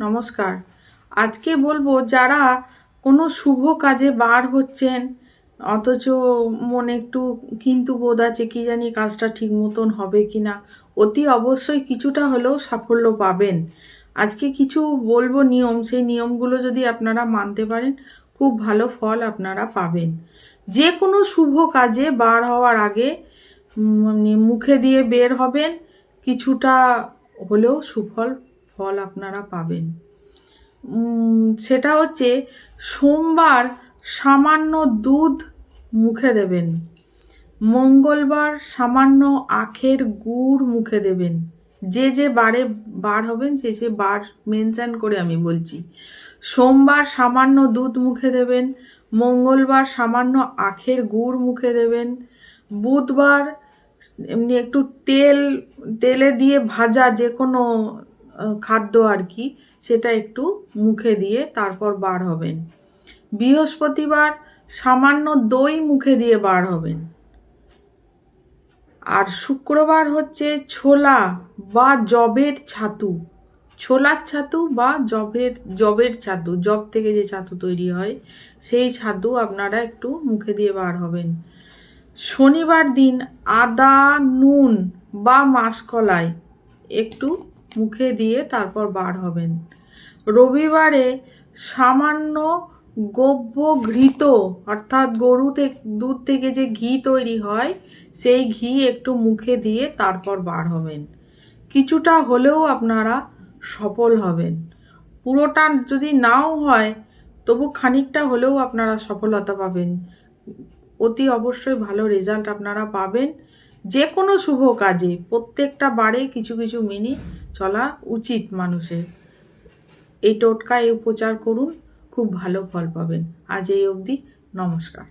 নমস্কার। আজকে বলবো যারা কোনো শুভ কাজে বার হচ্ছেন অথচ মনে একটু কিন্তু বোধ আছে কি জানি কাজটা ঠিক মতন হবে কি না, অতি অবশ্যই কিছুটা হলেও সাফল্য পাবেন। আজকে কিছু বলবো নিয়ম, সেই নিয়মগুলো যদি আপনারা মানতে পারেন খুব ভালো ফল আপনারা পাবেন। যে কোনো শুভ কাজে বার হওয়ার আগে মানে মুখে দিয়ে বের হবেন, কিছুটা হলেও সুফল ফল আপনারা পাবেন। সেটা হচ্ছে সোমবার সামান্য দুধ মুখে দেবেন, মঙ্গলবার সামান্য আখের গুড় মুখে দেবেন। যে যে বারে বার হবেন যে যে বার মেনশন করে আমি বলছি। সোমবার সামান্য দুধ মুখে দেবেন, মঙ্গলবার সামান্য আখের গুড় মুখে দেবেন, বুধবার এমনি একটু তেলে দিয়ে ভাজা যে কোনো খাদ্য আর কি, সেটা একটু মুখে দিয়ে তারপর বার হবেন। বৃহস্পতিবার সামান্য দই মুখে দিয়ে বার হবেন। আর শুক্রবার হচ্ছে ছোলা বা জবের ছাতু, ছোলার ছাতু বা জবের ছাতু, জব থেকে যে ছাতু তৈরি হয় সেই ছাতু আপনারা একটু মুখে দিয়ে বার হবেন। শনিবার দিন আদা নুন বা মাসকলাই একটু মুখে দিয়ে তারপর বার হবেন। রবিবারে সামান্য গব্য ঘৃত, অর্থাৎ দুধ থেকে যে ঘি তৈরি হয় সেই ঘি একটু মুখে দিয়ে তারপর বার হবেন। কিছুটা হলেও আপনারা সফল হবেন। পুরোটা যদি নাও হয় তবু খানিকটা হলেও আপনারা সফলতা পাবেন। অতি অবশ্যই ভালো রেজাল্ট আপনারা পাবেন। যে কোনো শুভ কাজে প্রত্যেকটা বারে কিছু কিছু মেনে চলা উচিত মানুষের। এই টোটকা এই উপচার করুন, খুব ভালো ফল পাবেন। আজ এই অবধি, নমস্কার।